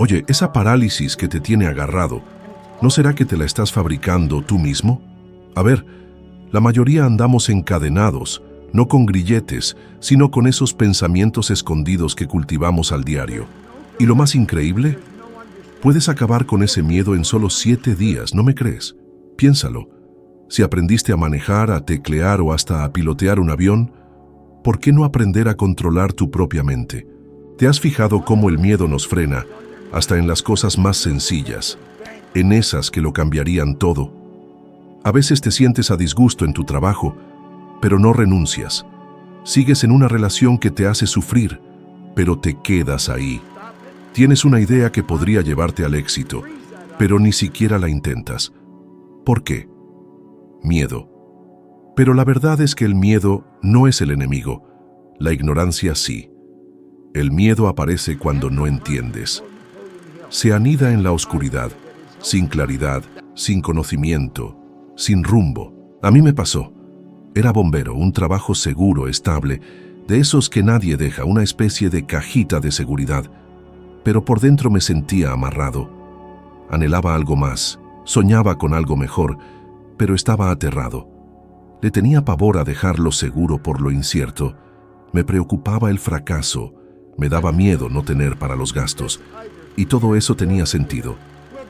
Oye, esa parálisis que te tiene agarrado, ¿no será que te la estás fabricando tú mismo? A ver, la mayoría andamos encadenados, no con grilletes, sino con esos pensamientos escondidos que cultivamos al diario. Y lo más increíble, puedes acabar con ese miedo en solo 7 días, ¿no me crees? Piénsalo. Si aprendiste a manejar, a teclear o hasta a pilotear un avión, ¿por qué no aprender a controlar tu propia mente? ¿Te has fijado cómo el miedo nos frena, hasta en las cosas más sencillas, en esas que lo cambiarían todo? A veces te sientes a disgusto en tu trabajo, pero no renuncias. Sigues en una relación que te hace sufrir, pero te quedas ahí. Tienes una idea que podría llevarte al éxito, pero ni siquiera la intentas. ¿Por qué? Miedo. Pero la verdad es que el miedo no es el enemigo, la ignorancia sí. El miedo aparece cuando no entiendes. Se anida en la oscuridad, sin claridad, sin conocimiento, sin rumbo. A mí me pasó. Era bombero, un trabajo seguro, estable, de esos que nadie deja, una especie de cajita de seguridad. Pero por dentro me sentía amarrado. Anhelaba algo más, soñaba con algo mejor, pero estaba aterrado. Le tenía pavor a dejar lo seguro por lo incierto. Me preocupaba el fracaso, me daba miedo no tener para los gastos. Y todo eso tenía sentido,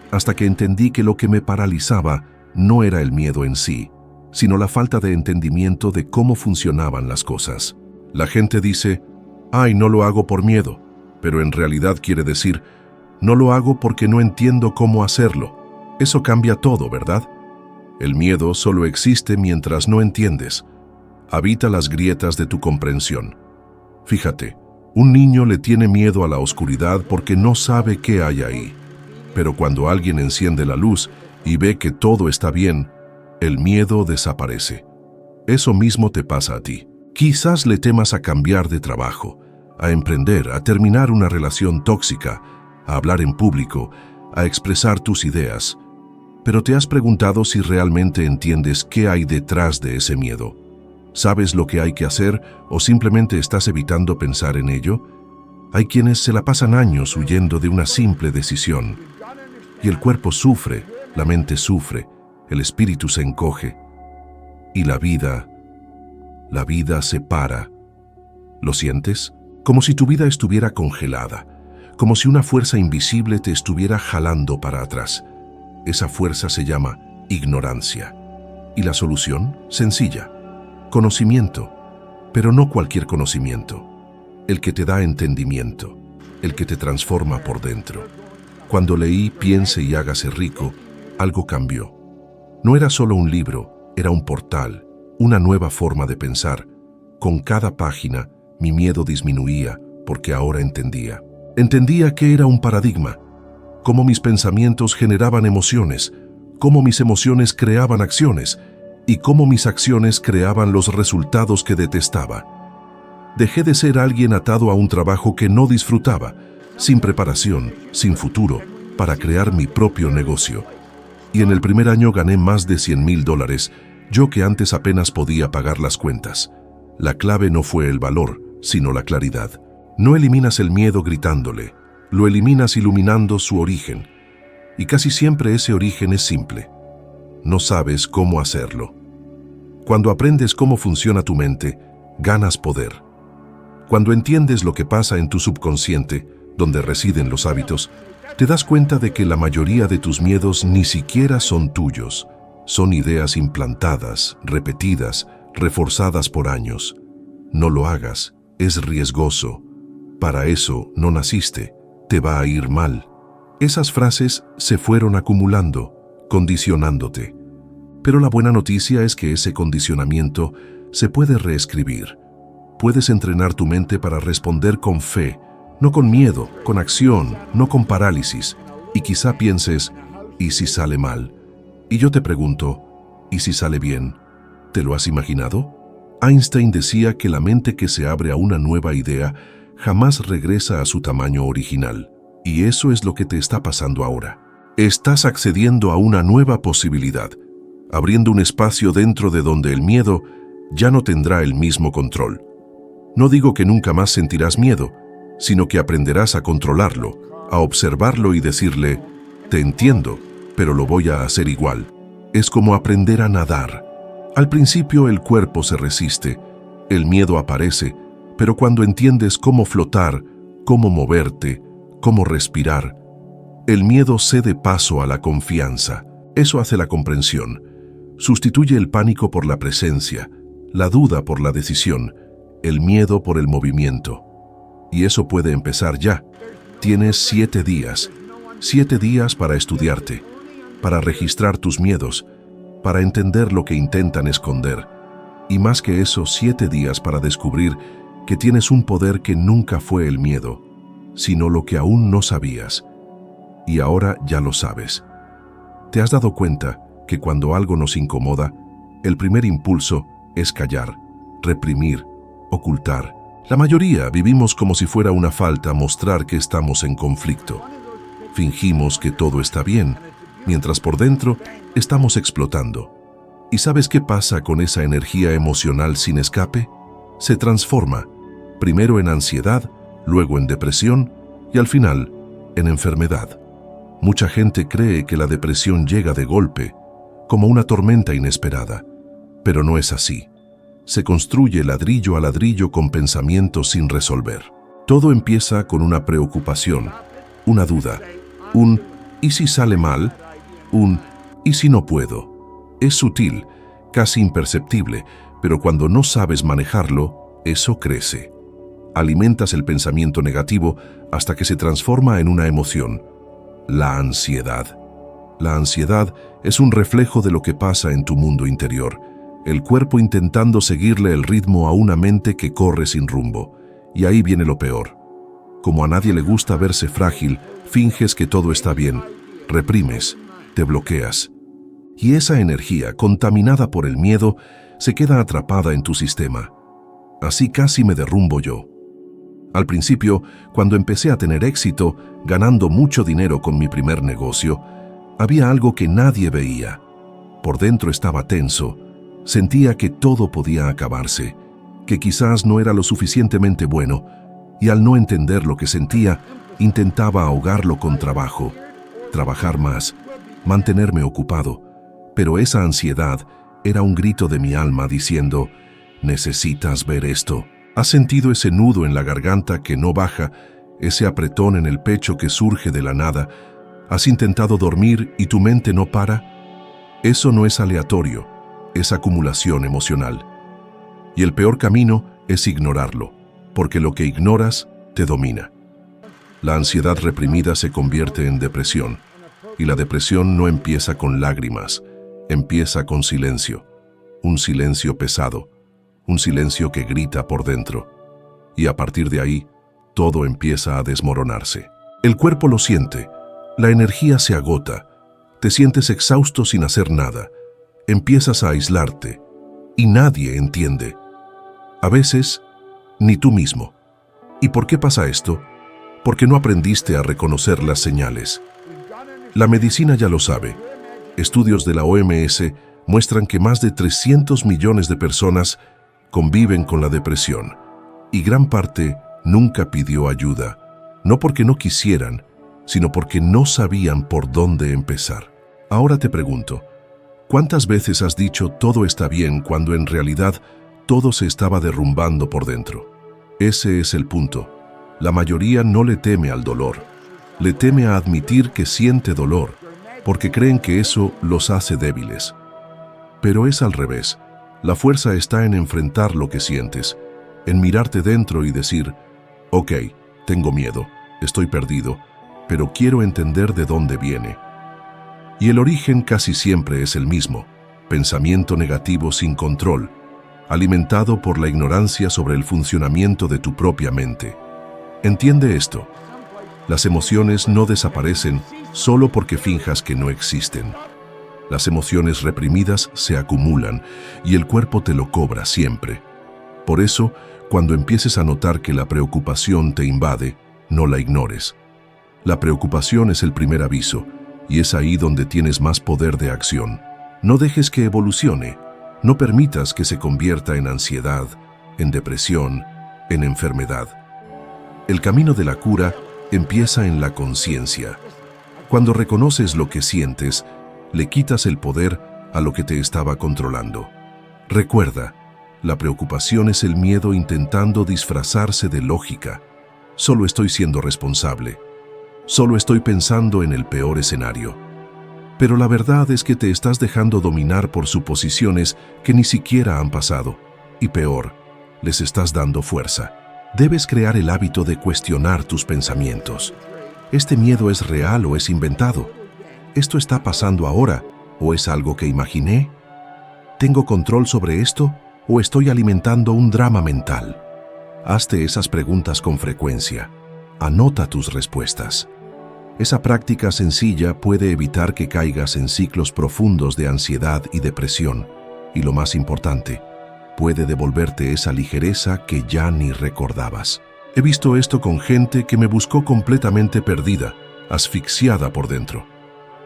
hasta que entendí que lo que me paralizaba no era el miedo en sí, sino la falta de entendimiento de cómo funcionaban las cosas. La gente dice, «Ay, no lo hago por miedo», pero en realidad quiere decir, «No lo hago porque no entiendo cómo hacerlo». Eso cambia todo, ¿verdad? El miedo solo existe mientras no entiendes. Habita las grietas de tu comprensión. Fíjate, un niño le tiene miedo a la oscuridad porque no sabe qué hay ahí. Pero cuando alguien enciende la luz y ve que todo está bien, el miedo desaparece. Eso mismo te pasa a ti. Quizás le temas a cambiar de trabajo, a emprender, a terminar una relación tóxica, a hablar en público, a expresar tus ideas. Pero ¿te has preguntado si realmente entiendes qué hay detrás de ese miedo? ¿Sabes lo que hay que hacer o simplemente estás evitando pensar en ello? Hay quienes se la pasan años huyendo de una simple decisión. Y el cuerpo sufre, la mente sufre, el espíritu se encoge. Y la vida se para. ¿Lo sientes? Como si tu vida estuviera congelada, como si una fuerza invisible te estuviera jalando para atrás. Esa fuerza se llama ignorancia. ¿Y la solución? Sencilla. Conocimiento, pero no cualquier conocimiento. El que te da entendimiento, el que te transforma por dentro. Cuando leí Piense y hágase rico, algo cambió. No era solo un libro, era un portal, una nueva forma de pensar. Con cada página, mi miedo disminuía porque ahora entendía. Entendía que era un paradigma, cómo mis pensamientos generaban emociones, cómo mis emociones creaban acciones y cómo mis acciones creaban los resultados que detestaba. Dejé de ser alguien atado a un trabajo que no disfrutaba, sin preparación, sin futuro, para crear mi propio negocio. Y en el primer año gané más de $100,000, yo que antes apenas podía pagar las cuentas. La clave no fue el valor, sino la claridad. No eliminas el miedo gritándole, lo eliminas iluminando su origen. Y casi siempre ese origen es simple. No sabes cómo hacerlo. Cuando aprendes cómo funciona tu mente, ganas poder. Cuando entiendes lo que pasa en tu subconsciente, donde residen los hábitos, te das cuenta de que la mayoría de tus miedos ni siquiera son tuyos. Son ideas implantadas, repetidas, reforzadas por años. No lo hagas, es riesgoso. Para eso no naciste, te va a ir mal. Esas frases se fueron acumulando, condicionándote. Pero la buena noticia es que ese condicionamiento se puede reescribir. Puedes entrenar tu mente para responder con fe, no con miedo, con acción, no con parálisis. Y quizá pienses, ¿y si sale mal? Y yo te pregunto, ¿y si sale bien? ¿Te lo has imaginado? Einstein decía que la mente que se abre a una nueva idea jamás regresa a su tamaño original. Y eso es lo que te está pasando ahora. Estás accediendo a una nueva posibilidad, abriendo un espacio dentro de donde el miedo ya no tendrá el mismo control. No digo que nunca más sentirás miedo, sino que aprenderás a controlarlo, a observarlo y decirle, te entiendo, pero lo voy a hacer igual. Es como aprender a nadar. Al principio el cuerpo se resiste, el miedo aparece, pero cuando entiendes cómo flotar, cómo moverte, cómo respirar, el miedo cede paso a la confianza. Eso hace la comprensión. Sustituye el pánico por la presencia, la duda por la decisión, el miedo por el movimiento. Y eso puede empezar ya. Tienes 7 días. 7 días para estudiarte, para registrar tus miedos, para entender lo que intentan esconder. Y más que eso, 7 días para descubrir que tienes un poder que nunca fue el miedo, sino lo que aún no sabías. Y ahora ya lo sabes. ¿Te has dado cuenta que cuando algo nos incomoda, el primer impulso es callar, reprimir, ocultar? La mayoría vivimos como si fuera una falta mostrar que estamos en conflicto. Fingimos que todo está bien, mientras por dentro estamos explotando. ¿Y sabes qué pasa con esa energía emocional sin escape? Se transforma, primero en ansiedad, luego en depresión y al final en enfermedad. Mucha gente cree que la depresión llega de golpe, como una tormenta inesperada, pero no es así. Se construye ladrillo a ladrillo con pensamientos sin resolver. Todo empieza con una preocupación, una duda, un ¿y si sale mal? Un ¿y si no puedo? Es sutil, casi imperceptible, pero cuando no sabes manejarlo, eso crece. Alimentas el pensamiento negativo hasta que se transforma en una emoción, la ansiedad. La ansiedad es un reflejo de lo que pasa en tu mundo interior, el cuerpo intentando seguirle el ritmo a una mente que corre sin rumbo. Y ahí viene lo peor. Como a nadie le gusta verse frágil, finges que todo está bien, reprimes, te bloqueas. Y esa energía, contaminada por el miedo, se queda atrapada en tu sistema. Así casi me derrumbo yo. Al principio, cuando empecé a tener éxito, ganando mucho dinero con mi primer negocio, había algo que nadie veía. Por dentro estaba tenso. Sentía que todo podía acabarse, que quizás no era lo suficientemente bueno, y al no entender lo que sentía, intentaba ahogarlo con trabajo, trabajar más, mantenerme ocupado. Pero esa ansiedad era un grito de mi alma diciendo, necesitas ver esto. ¿Has sentido ese nudo en la garganta que no baja, ese apretón en el pecho que surge de la nada? ¿Has intentado dormir y tu mente no para? Eso no es aleatorio, es acumulación emocional. Y el peor camino es ignorarlo, porque lo que ignoras te domina. La ansiedad reprimida se convierte en depresión, y la depresión no empieza con lágrimas, empieza con silencio, un silencio pesado, un silencio que grita por dentro, y a partir de ahí, todo empieza a desmoronarse. El cuerpo lo siente, la energía se agota, te sientes exhausto sin hacer nada, empiezas a aislarte, y nadie entiende. A veces, ni tú mismo. ¿Y por qué pasa esto? Porque no aprendiste a reconocer las señales. La medicina ya lo sabe. Estudios de la OMS muestran que más de 300 millones de personas conviven con la depresión, y gran parte nunca pidió ayuda, no porque no quisieran, sino porque no sabían por dónde empezar. Ahora te pregunto, ¿cuántas veces has dicho todo está bien cuando en realidad todo se estaba derrumbando por dentro? Ese es el punto. La mayoría no le teme al dolor, le teme a admitir que siente dolor, porque creen que eso los hace débiles. Pero es al revés. La fuerza está en enfrentar lo que sientes, en mirarte dentro y decir, ok, tengo miedo, estoy perdido, pero quiero entender de dónde viene. Y el origen casi siempre es el mismo, pensamiento negativo sin control, alimentado por la ignorancia sobre el funcionamiento de tu propia mente. Entiende esto. Las emociones no desaparecen solo porque finjas que no existen. Las emociones reprimidas se acumulan y el cuerpo te lo cobra siempre. Por eso, cuando empieces a notar que la preocupación te invade, no la ignores. La preocupación es el primer aviso y es ahí donde tienes más poder de acción. No dejes que evolucione, no permitas que se convierta en ansiedad, en depresión, en enfermedad. El camino de la cura empieza en la conciencia. Cuando reconoces lo que sientes, le quitas el poder a lo que te estaba controlando. Recuerda, la preocupación es el miedo intentando disfrazarse de lógica. Solo estoy siendo responsable. Solo estoy pensando en el peor escenario. Pero la verdad es que te estás dejando dominar por suposiciones que ni siquiera han pasado. Y peor, les estás dando fuerza. Debes crear el hábito de cuestionar tus pensamientos. ¿Este miedo es real o es inventado? ¿Esto está pasando ahora o es algo que imaginé? ¿Tengo control sobre esto o estoy alimentando un drama mental? Hazte esas preguntas con frecuencia. Anota tus respuestas. Esa práctica sencilla puede evitar que caigas en ciclos profundos de ansiedad y depresión. Y lo más importante, puede devolverte esa ligereza que ya ni recordabas. He visto esto con gente que me buscó completamente perdida, asfixiada por dentro.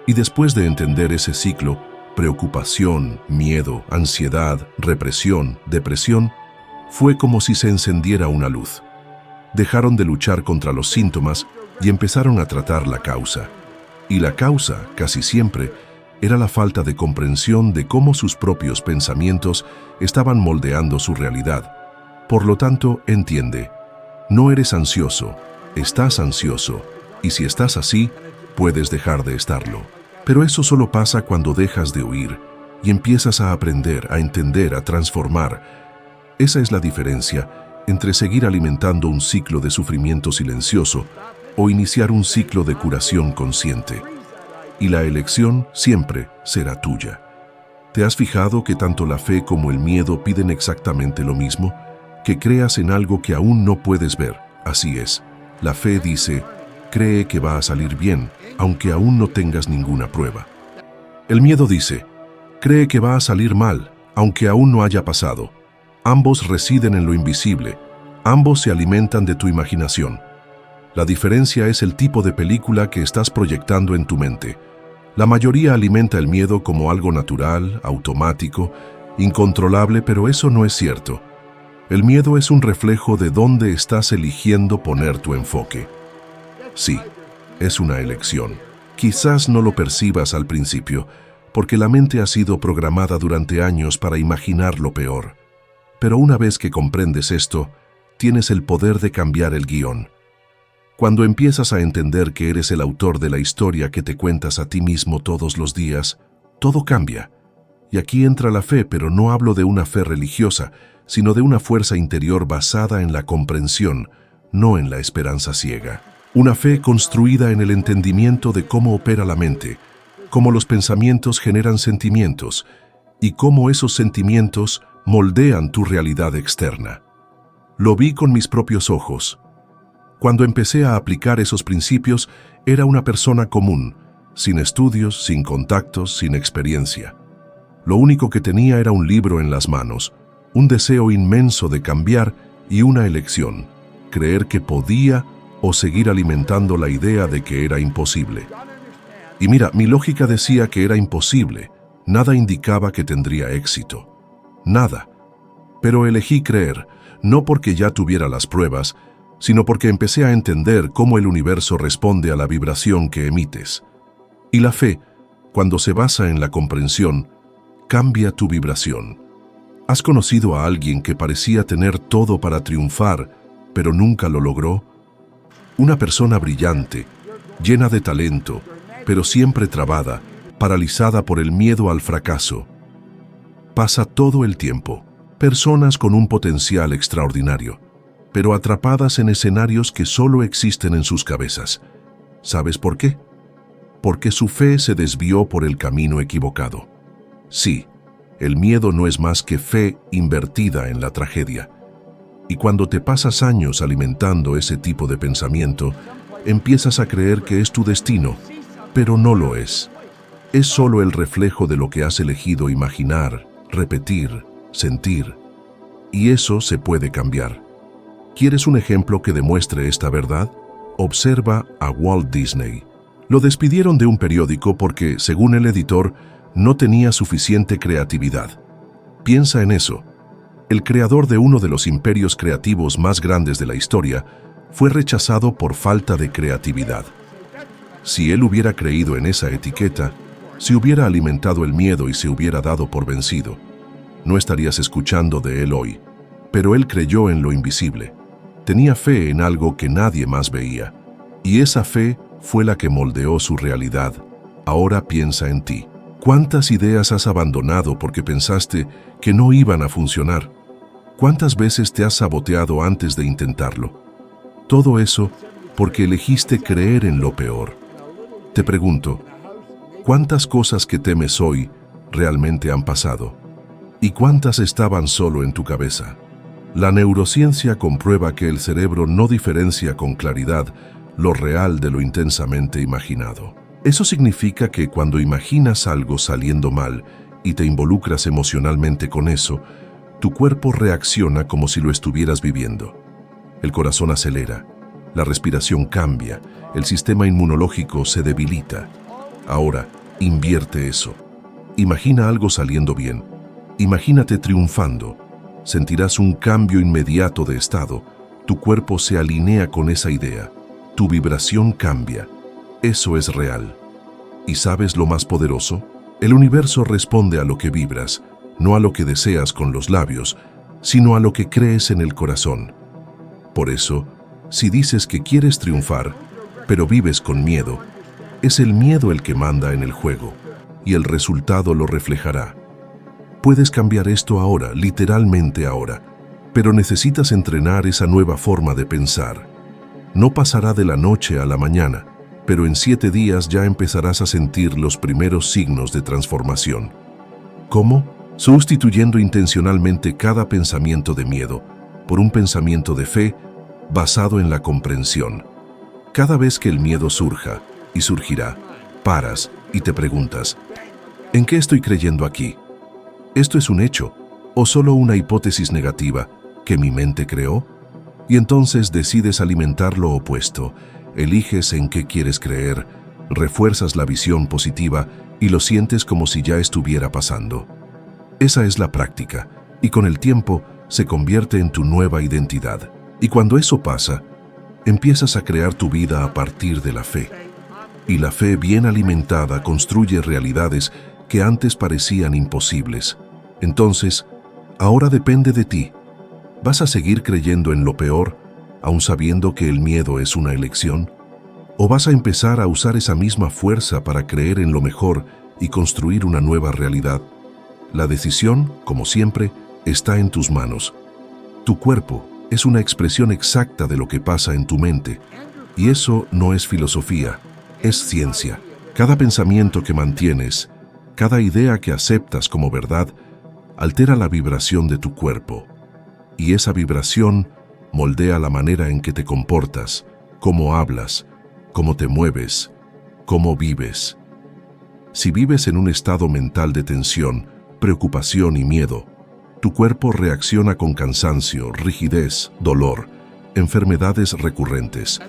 Y después de entender ese ciclo, preocupación, miedo, ansiedad, represión, depresión, fue como si se encendiera una luz. Dejaron de luchar contra los síntomas y empezaron a tratar la causa. Y la causa, casi siempre, era la falta de comprensión de cómo sus propios pensamientos estaban moldeando su realidad. Por lo tanto, entiende, no eres ansioso, estás ansioso, y si estás así, puedes dejar de estarlo. Pero eso solo pasa cuando dejas de huir y empiezas a aprender, a entender, a transformar. Esa es la diferencia entre seguir alimentando un ciclo de sufrimiento silencioso o iniciar un ciclo de curación consciente. Y la elección siempre será tuya. ¿Te has fijado que tanto la fe como el miedo piden exactamente lo mismo? Que creas en algo que aún no puedes ver. Así es. La fe dice, cree que va a salir bien, aunque aún no tengas ninguna prueba. El miedo dice, cree que va a salir mal, aunque aún no haya pasado. Ambos residen en lo invisible. Ambos se alimentan de tu imaginación. La diferencia es el tipo de película que estás proyectando en tu mente. La mayoría alimenta el miedo como algo natural, automático, incontrolable, pero eso no es cierto. El miedo es un reflejo de dónde estás eligiendo poner tu enfoque. Sí, es una elección. Quizás no lo percibas al principio, porque la mente ha sido programada durante años para imaginar lo peor. Pero una vez que comprendes esto, tienes el poder de cambiar el guión. Cuando empiezas a entender que eres el autor de la historia que te cuentas a ti mismo todos los días, todo cambia. Y aquí entra la fe, pero no hablo de una fe religiosa, sino de una fuerza interior basada en la comprensión, no en la esperanza ciega. Una fe construida en el entendimiento de cómo opera la mente, cómo los pensamientos generan sentimientos y cómo esos sentimientos moldean tu realidad externa. Lo vi con mis propios ojos. Cuando empecé a aplicar esos principios, era una persona común, sin estudios, sin contactos, sin experiencia. Lo único que tenía era un libro en las manos, un deseo inmenso de cambiar y una elección, creer que podía o seguir alimentando la idea de que era imposible. Y mira, mi lógica decía que era imposible, nada indicaba que tendría éxito. Nada. Pero elegí creer, no porque ya tuviera las pruebas, sino porque empecé a entender cómo el universo responde a la vibración que emites. Y la fe, cuando se basa en la comprensión, cambia tu vibración. ¿Has conocido a alguien que parecía tener todo para triunfar, pero nunca lo logró? Una persona brillante, llena de talento, pero siempre trabada, paralizada por el miedo al fracaso. Pasa todo el tiempo. Personas con un potencial extraordinario, pero atrapadas en escenarios que solo existen en sus cabezas. ¿Sabes por qué? Porque su fe se desvió por el camino equivocado. Sí, el miedo no es más que fe invertida en la tragedia. Y cuando te pasas años alimentando ese tipo de pensamiento, empiezas a creer que es tu destino, pero no lo es. Es solo el reflejo de lo que has elegido imaginar, repetir, sentir. Y eso se puede cambiar. ¿Quieres un ejemplo que demuestre esta verdad? Observa a Walt Disney. Lo despidieron de un periódico porque, según el editor, no tenía suficiente creatividad. Piensa en eso. El creador de uno de los imperios creativos más grandes de la historia fue rechazado por falta de creatividad. Si él hubiera creído en esa etiqueta, si hubiera alimentado el miedo y se hubiera dado por vencido, no estarías escuchando de él hoy. Pero él creyó en lo invisible. Tenía fe en algo que nadie más veía. Y esa fe fue la que moldeó su realidad. Ahora piensa en ti. ¿Cuántas ideas has abandonado porque pensaste que no iban a funcionar? ¿Cuántas veces te has saboteado antes de intentarlo? Todo eso porque elegiste creer en lo peor. Te pregunto, ¿cuántas cosas que temes hoy realmente han pasado? ¿Y cuántas estaban solo en tu cabeza? La neurociencia comprueba que el cerebro no diferencia con claridad lo real de lo intensamente imaginado. Eso significa que cuando imaginas algo saliendo mal y te involucras emocionalmente con eso, tu cuerpo reacciona como si lo estuvieras viviendo. El corazón acelera, la respiración cambia, el sistema inmunológico se debilita. Ahora, invierte eso. Imagina algo saliendo bien. Imagínate triunfando. Sentirás un cambio inmediato de estado. Tu cuerpo se alinea con esa idea. Tu vibración cambia. Eso es real. ¿Y sabes lo más poderoso? El universo responde a lo que vibras, no a lo que deseas con los labios, sino a lo que crees en el corazón. Por eso, si dices que quieres triunfar, pero vives con miedo, es el miedo el que manda en el juego, y el resultado lo reflejará. Puedes cambiar esto ahora, literalmente ahora, pero necesitas entrenar esa nueva forma de pensar. No pasará de la noche a la mañana, pero en 7 días ya empezarás a sentir los primeros signos de transformación. ¿Cómo? Sustituyendo intencionalmente cada pensamiento de miedo por un pensamiento de fe basado en la comprensión. Cada vez que el miedo surja, y surgirá, paras y te preguntas, ¿en qué estoy creyendo aquí? ¿Esto es un hecho o solo una hipótesis negativa que mi mente creó? Y entonces decides alimentar lo opuesto, eliges en qué quieres creer, refuerzas la visión positiva y lo sientes como si ya estuviera pasando. Esa es la práctica, y con el tiempo se convierte en tu nueva identidad. Y cuando eso pasa, empiezas a crear tu vida a partir de la fe. Y la fe bien alimentada construye realidades que antes parecían imposibles. Entonces, ahora depende de ti. ¿Vas a seguir creyendo en lo peor, aun sabiendo que el miedo es una elección? ¿O vas a empezar a usar esa misma fuerza para creer en lo mejor y construir una nueva realidad? La decisión, como siempre, está en tus manos. Tu cuerpo es una expresión exacta de lo que pasa en tu mente. Y eso no es filosofía, es ciencia. Cada pensamiento que mantienes, cada idea que aceptas como verdad, altera la vibración de tu cuerpo. Y esa vibración moldea la manera en que te comportas, cómo hablas, cómo te mueves, cómo vives. Si vives en un estado mental de tensión, preocupación y miedo, tu cuerpo reacciona con cansancio, rigidez, dolor, enfermedades recurrentes.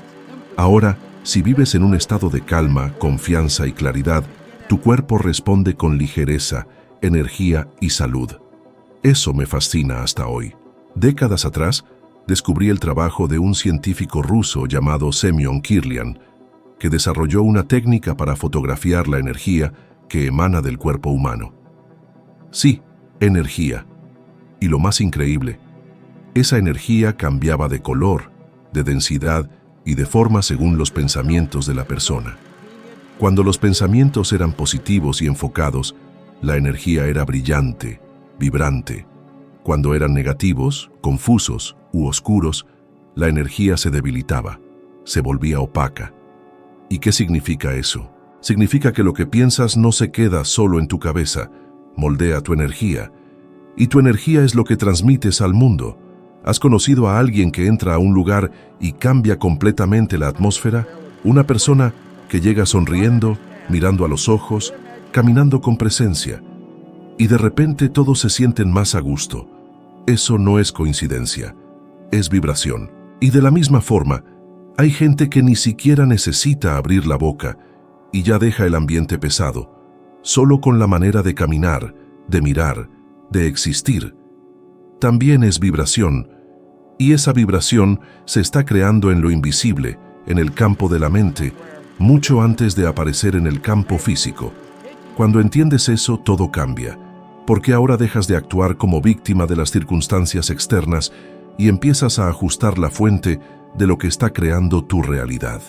Ahora, si vives en un estado de calma, confianza y claridad, tu cuerpo responde con ligereza, energía y salud. Eso me fascina hasta hoy. Décadas atrás, descubrí el trabajo de un científico ruso llamado Semyon Kirlian, que desarrolló una técnica para fotografiar la energía que emana del cuerpo humano. Sí, energía. Y lo más increíble, esa energía cambiaba de color, de densidad y de forma según los pensamientos de la persona. Cuando los pensamientos eran positivos y enfocados, la energía era brillante, vibrante. Cuando eran negativos, confusos u oscuros, la energía se debilitaba, se volvía opaca. ¿Y qué significa eso? Significa que lo que piensas no se queda solo en tu cabeza, moldea tu energía, y tu energía es lo que transmites al mundo. ¿Has conocido a alguien que entra a un lugar y cambia completamente la atmósfera? Una persona que llega sonriendo, mirando a los ojos, caminando con presencia, y de repente todos se sienten más a gusto. Eso no es coincidencia, es vibración. Y de la misma forma, hay gente que ni siquiera necesita abrir la boca y ya deja el ambiente pesado, solo con la manera de caminar, de mirar, de existir. También es vibración, Y esa vibración se está creando en lo invisible, en el campo de la mente, mucho antes de aparecer en el campo físico. Cuando entiendes eso, todo cambia, porque ahora dejas de actuar como víctima de las circunstancias externas y empiezas a ajustar la fuente de lo que está creando tu realidad,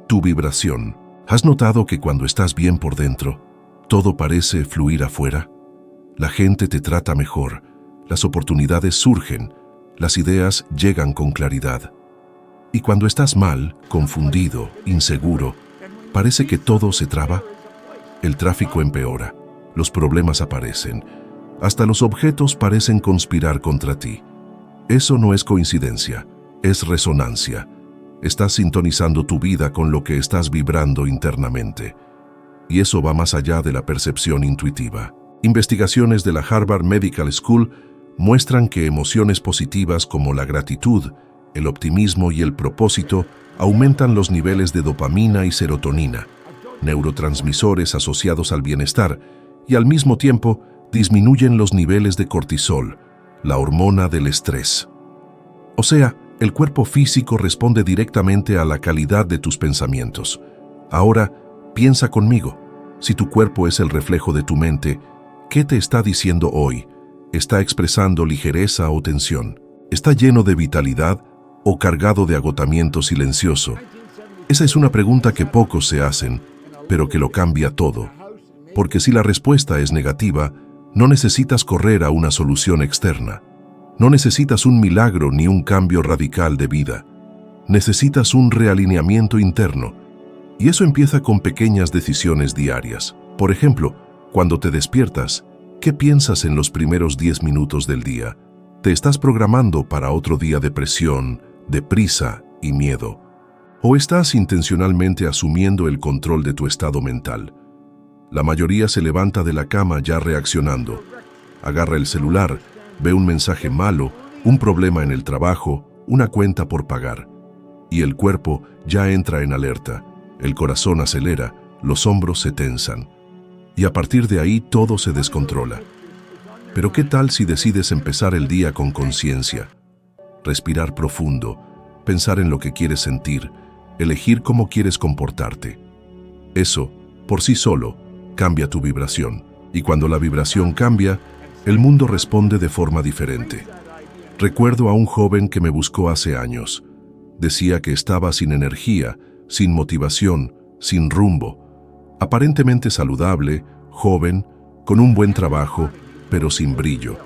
tu vibración. ¿Has notado que cuando estás bien por dentro, todo parece fluir afuera? La gente te trata mejor, las oportunidades surgen, las ideas llegan con claridad. Y cuando estás mal, confundido, inseguro, parece que todo se traba. El tráfico empeora, los problemas aparecen, hasta los objetos parecen conspirar contra ti. Eso no es coincidencia, es resonancia. Estás sintonizando tu vida con lo que estás vibrando internamente. Y eso va más allá de la percepción intuitiva. Investigaciones de la Harvard Medical School muestran que emociones positivas como la gratitud, el optimismo y el propósito aumentan los niveles de dopamina y serotonina, neurotransmisores asociados al bienestar, y al mismo tiempo disminuyen los niveles de cortisol, la hormona del estrés. O sea, el cuerpo físico responde directamente a la calidad de tus pensamientos. Ahora, piensa conmigo. Si tu cuerpo es el reflejo de tu mente, ¿qué te está diciendo hoy? ¿Está expresando ligereza o tensión? ¿Está lleno de vitalidad o cargado de agotamiento silencioso? Esa es una pregunta que pocos se hacen, pero que lo cambia todo. Porque si la respuesta es negativa, no necesitas correr a una solución externa. No necesitas un milagro ni un cambio radical de vida. Necesitas un realineamiento interno. Y eso empieza con pequeñas decisiones diarias. Por ejemplo, cuando te despiertas, ¿qué piensas en los primeros 10 minutos del día? ¿Te estás programando para otro día de presión, de prisa y miedo? ¿O estás intencionalmente asumiendo el control de tu estado mental? La mayoría se levanta de la cama ya reaccionando. Agarra el celular, ve un mensaje malo, un problema en el trabajo, una cuenta por pagar. Y el cuerpo ya entra en alerta, el corazón acelera, los hombros se tensan. Y a partir de ahí todo se descontrola. Pero ¿qué tal si decides empezar el día con conciencia? Respirar profundo, pensar en lo que quieres sentir, elegir cómo quieres comportarte. Eso, por sí solo, cambia tu vibración. Y cuando la vibración cambia, el mundo responde de forma diferente. Recuerdo a un joven que me buscó hace años. Decía que estaba sin energía, sin motivación, sin rumbo. Aparentemente saludable, joven, con un buen trabajo, pero sin brillo.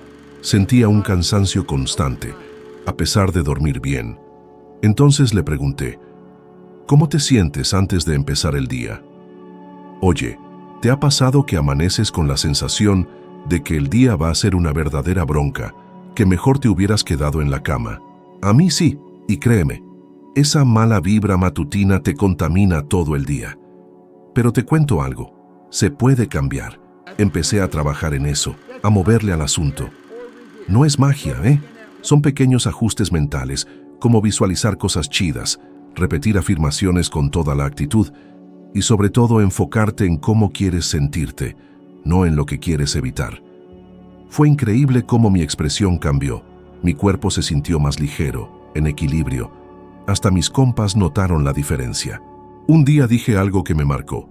Sentía un cansancio constante, a pesar de dormir bien. Entonces le pregunté, ¿cómo te sientes antes de empezar el día? Oye, ¿te ha pasado que amaneces con la sensación de que el día va a ser una verdadera bronca, que mejor te hubieras quedado en la cama? A mí sí, y créeme, esa mala vibra matutina te contamina todo el día. Pero te cuento algo, se puede cambiar. Empecé a trabajar en eso, a moverle al asunto. No es magia, Son pequeños ajustes mentales, como visualizar cosas chidas, repetir afirmaciones con toda la actitud y sobre todo enfocarte en cómo quieres sentirte, no en lo que quieres evitar. Fue increíble cómo mi expresión cambió. Mi cuerpo se sintió más ligero, en equilibrio. Hasta mis compas notaron la diferencia. Un día dije algo que me marcó.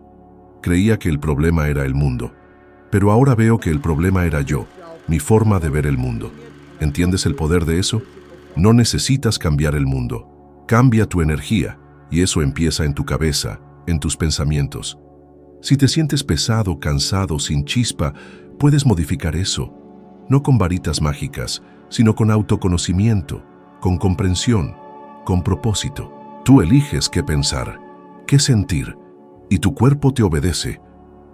Creía que el problema era el mundo, pero ahora veo que el problema era yo, mi forma de ver el mundo. ¿Entiendes el poder de eso? No necesitas cambiar el mundo. Cambia tu energía, y eso empieza en tu cabeza, en tus pensamientos. Si te sientes pesado, cansado, sin chispa, puedes modificar eso. No con varitas mágicas, sino con autoconocimiento, con comprensión, con propósito. Tú eliges qué pensar, qué sentir, y tu cuerpo te obedece.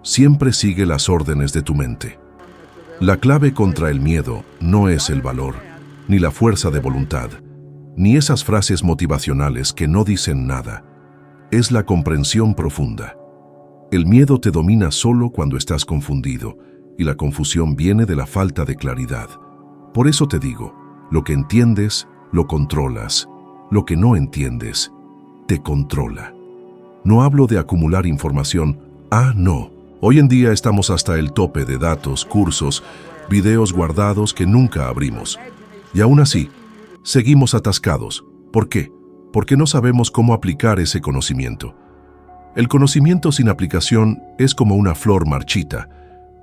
Siempre sigue las órdenes de tu mente. La clave contra el miedo no es el valor, ni la fuerza de voluntad, ni esas frases motivacionales que no dicen nada. Es la comprensión profunda. El miedo te domina solo cuando estás confundido, y la confusión viene de la falta de claridad. Por eso te digo, lo que entiendes, lo controlas. Lo que no entiendes, te controla. No hablo de acumular información. No. Hoy en día estamos hasta el tope de datos, cursos, videos guardados que nunca abrimos. Y aún así, Seguimos atascados. ¿Por qué? Porque no sabemos cómo aplicar ese conocimiento. El conocimiento sin aplicación es como una flor marchita.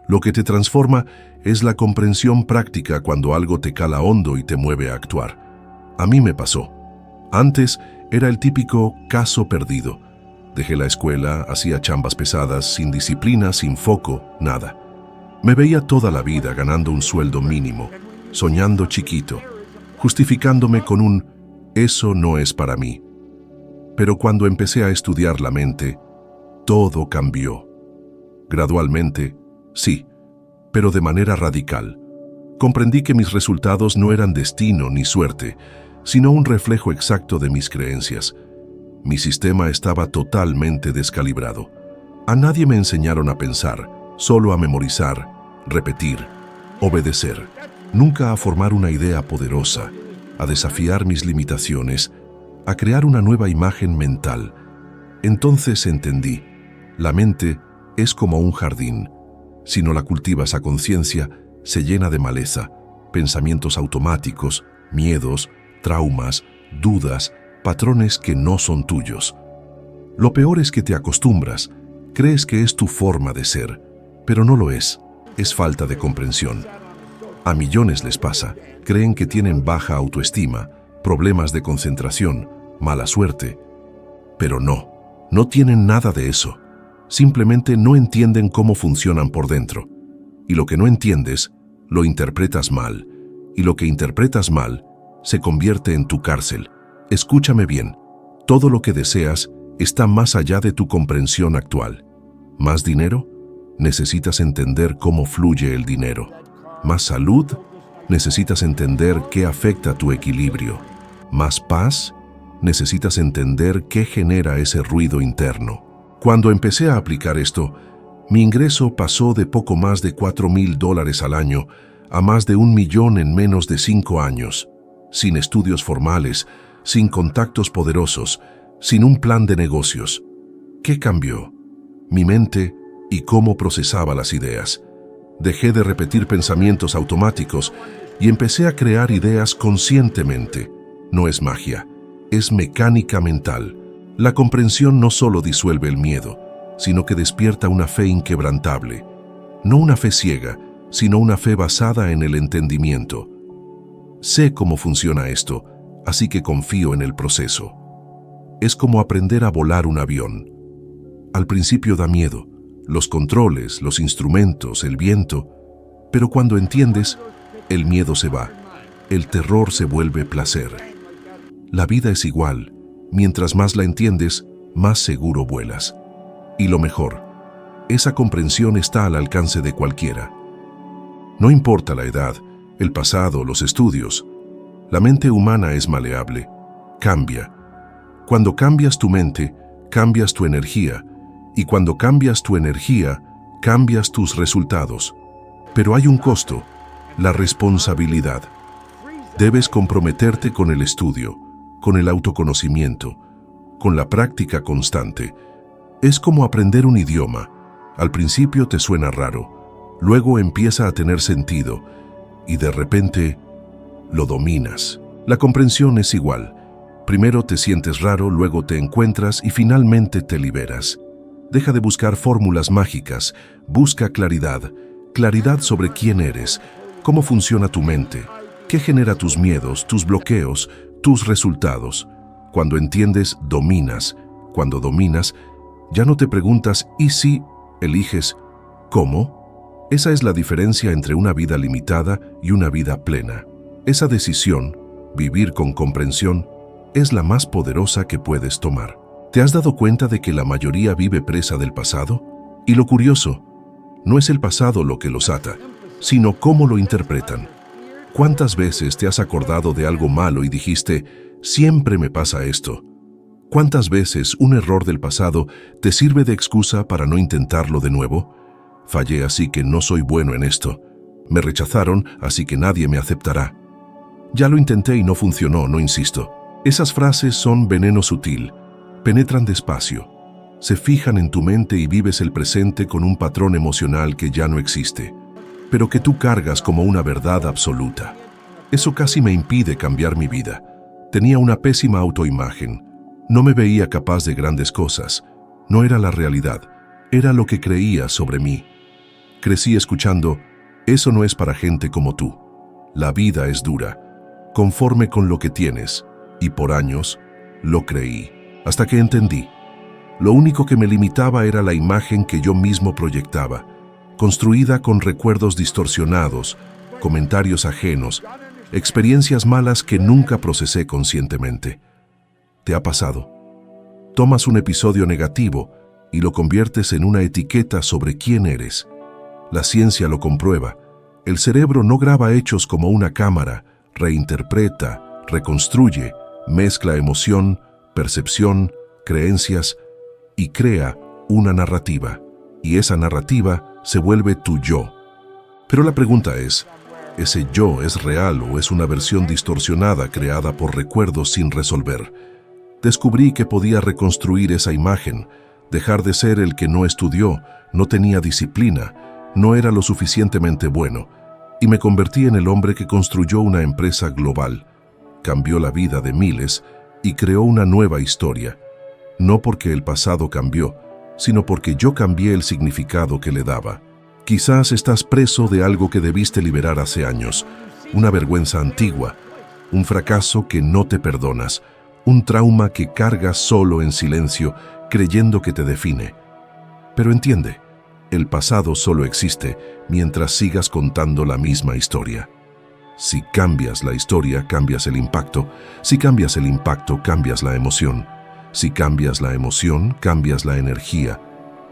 Lo que te transforma es la comprensión práctica cuando algo te cala hondo y te mueve a actuar. A mí me pasó. Antes era el típico caso perdido. Dejé la escuela, hacía chambas pesadas, sin disciplina, sin foco, nada. Me veía toda la vida ganando un sueldo mínimo, soñando chiquito, justificándome con un «eso no es para mí». Pero cuando empecé a estudiar la mente, todo cambió. Gradualmente, sí, pero de manera radical. Comprendí que mis resultados no eran destino ni suerte, sino un reflejo exacto de mis creencias. Mi sistema estaba totalmente descalibrado. A nadie me enseñaron a pensar, solo a memorizar, repetir, obedecer. Nunca a formar una idea poderosa, a desafiar mis limitaciones, a crear una nueva imagen mental. Entonces entendí, la mente es como un jardín. Si no la cultivas a conciencia, se llena de maleza, pensamientos automáticos, miedos, traumas, dudas, patrones que no son tuyos. Lo peor es que te acostumbras, crees que es tu forma de ser, pero no lo es falta de comprensión. A millones les pasa, creen que tienen baja autoestima, problemas de concentración, mala suerte, pero no tienen nada de eso. Simplemente no entienden cómo funcionan por dentro. Y lo que no entiendes, lo interpretas mal. Y lo que interpretas mal, se convierte en tu cárcel. Escúchame bien, todo lo que deseas está más allá de tu comprensión actual. ¿Más dinero? Necesitas entender cómo fluye el dinero. ¿Más salud? Necesitas entender qué afecta tu equilibrio. ¿Más paz? Necesitas entender qué genera ese ruido interno. Cuando empecé a aplicar esto, mi ingreso pasó de poco más de $4,000 al año a más de 1 millón en menos de 5 años, sin estudios formales, sin contactos poderosos, sin un plan de negocios. ¿Qué cambió? Mi mente y cómo procesaba las ideas. Dejé de repetir pensamientos automáticos y empecé a crear ideas conscientemente. No es magia, es mecánica mental. La comprensión no solo disuelve el miedo, sino que despierta una fe inquebrantable. No una fe ciega, sino una fe basada en el entendimiento. Sé cómo funciona esto, así que confío en el proceso. Es como aprender a volar un avión. Al principio da miedo, los controles, los instrumentos, el viento, pero cuando entiendes, el miedo se va, el terror se vuelve placer. La vida es igual. Mientras más la entiendes, más seguro vuelas. Y lo mejor, esa comprensión está al alcance de cualquiera. No importa la edad, el pasado, los estudios. La mente humana es maleable. Cambia. Cuando cambias tu mente, cambias tu energía. Y cuando cambias tu energía, cambias tus resultados. Pero hay un costo, la responsabilidad. Debes comprometerte con el estudio, con el autoconocimiento, con la práctica constante. Es como aprender un idioma. Al principio te suena raro, luego empieza a tener sentido y de repente lo dominas. La comprensión es igual. Primero te sientes raro, luego te encuentras y finalmente te liberas. Deja de buscar fórmulas mágicas, busca claridad. Claridad sobre quién eres, cómo funciona tu mente, qué genera tus miedos, tus bloqueos, tus resultados. Cuando entiendes, dominas. Cuando dominas, ya no te preguntas ¿y si? Eliges ¿cómo? Esa es la diferencia entre una vida limitada y una vida plena. Esa decisión, vivir con comprensión, es la más poderosa que puedes tomar. ¿Te has dado cuenta de que la mayoría vive presa del pasado? Y lo curioso, no es el pasado lo que los ata, sino cómo lo interpretan. ¿Cuántas veces te has acordado de algo malo y dijiste, siempre me pasa esto? ¿Cuántas veces un error del pasado te sirve de excusa para no intentarlo de nuevo? Fallé, así que no soy bueno en esto. Me rechazaron, así que nadie me aceptará. Ya lo intenté y no funcionó, no insisto. Esas frases son veneno sutil. Penetran despacio. Se fijan en tu mente y vives el presente con un patrón emocional que ya no existe, pero que tú cargas como una verdad absoluta. Eso casi me impide cambiar mi vida. Tenía una pésima autoimagen. No me veía capaz de grandes cosas. No era la realidad, era lo que creía sobre mí. Crecí escuchando, eso no es para gente como tú. La vida es dura, conforme con lo que tienes. Y por años lo creí, hasta que entendí. Lo único que me limitaba era la imagen que yo mismo proyectaba, construida con recuerdos distorsionados, comentarios ajenos, experiencias malas que nunca procesé conscientemente. ¿Te ha pasado? Tomas un episodio negativo y lo conviertes en una etiqueta sobre quién eres. La ciencia lo comprueba. El cerebro no graba hechos como una cámara, reinterpreta, reconstruye, mezcla emoción, percepción, creencias y crea una narrativa. Y esa narrativa se vuelve tu yo. Pero la pregunta es, ¿ese yo es real o es una versión distorsionada creada por recuerdos sin resolver? Descubrí que podía reconstruir esa imagen, dejar de ser el que no estudió, no tenía disciplina, no era lo suficientemente bueno, y me convertí en el hombre que construyó una empresa global, cambió la vida de miles y creó una nueva historia, no porque el pasado cambió, sino porque yo cambié el significado que le daba. Quizás estás preso de algo que debiste liberar hace años, una vergüenza antigua, un fracaso que no te perdonas, un trauma que cargas solo en silencio, creyendo que te define. Pero entiende, el pasado solo existe mientras sigas contando la misma historia. Si cambias la historia, cambias el impacto. Si cambias el impacto, cambias la emoción. Si cambias la emoción, cambias la energía.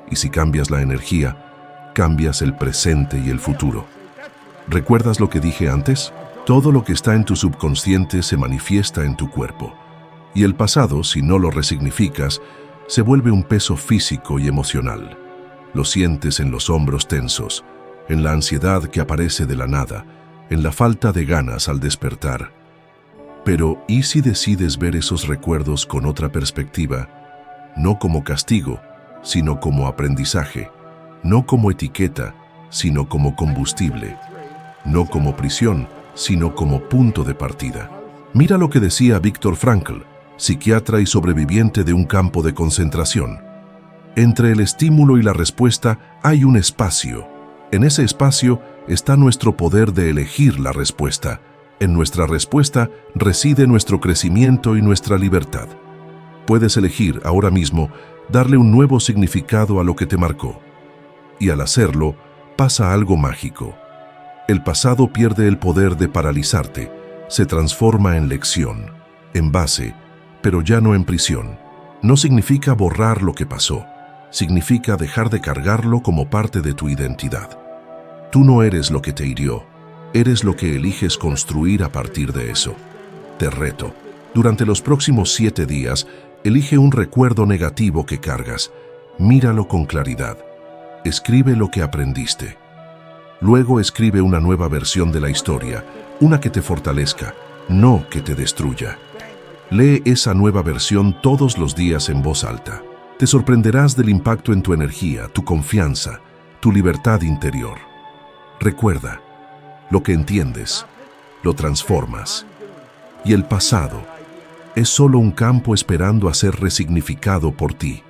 Y si cambias la energía, cambias el presente y el futuro. ¿Recuerdas lo que dije antes? Todo lo que está en tu subconsciente se manifiesta en tu cuerpo. Y el pasado, si no lo resignificas, se vuelve un peso físico y emocional. Lo sientes en los hombros tensos, en la ansiedad que aparece de la nada, en la falta de ganas al despertar. Pero, ¿y si decides ver esos recuerdos con otra perspectiva? No como castigo, sino como aprendizaje. No como etiqueta, sino como combustible. No como prisión, sino como punto de partida. Mira lo que decía Viktor Frankl, psiquiatra y sobreviviente de un campo de concentración. Entre el estímulo y la respuesta hay un espacio. En ese espacio está nuestro poder de elegir la respuesta. En nuestra respuesta reside nuestro crecimiento y nuestra libertad. Puedes elegir ahora mismo darle un nuevo significado a lo que te marcó. Y al hacerlo, pasa algo mágico. El pasado pierde el poder de paralizarte, se transforma en lección, en base, pero ya no en prisión. No significa borrar lo que pasó, significa dejar de cargarlo como parte de tu identidad. Tú no eres lo que te hirió, eres lo que eliges construir a partir de eso. Te reto, durante los próximos 7 días, elige un recuerdo negativo que cargas, míralo con claridad, escribe lo que aprendiste. Luego escribe una nueva versión de la historia, una que te fortalezca, no que te destruya. Lee esa nueva versión todos los días en voz alta. Te sorprenderás del impacto en tu energía, tu confianza, tu libertad interior. Recuerda, lo que entiendes, lo transformas. Y el pasado es solo un campo esperando a ser resignificado por ti.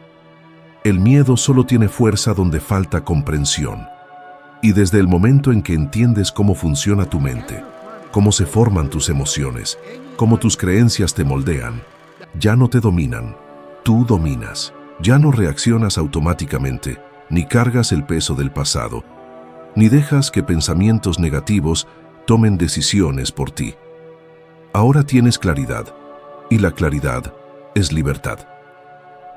El miedo solo tiene fuerza donde falta comprensión. Y desde el momento en que entiendes cómo funciona tu mente, cómo se forman tus emociones, cómo tus creencias te moldean, ya no te dominan, tú dominas. Ya no reaccionas automáticamente, ni cargas el peso del pasado, ni dejas que pensamientos negativos tomen decisiones por ti. Ahora tienes claridad, y la claridad es libertad.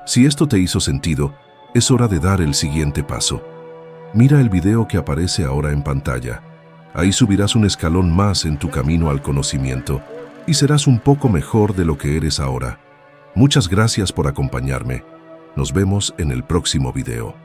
Si esto te hizo sentido, es hora de dar el siguiente paso. Mira el video que aparece ahora en pantalla. Ahí subirás un escalón más en tu camino al conocimiento y serás un poco mejor de lo que eres ahora. Muchas gracias por acompañarme. Nos vemos en el próximo video.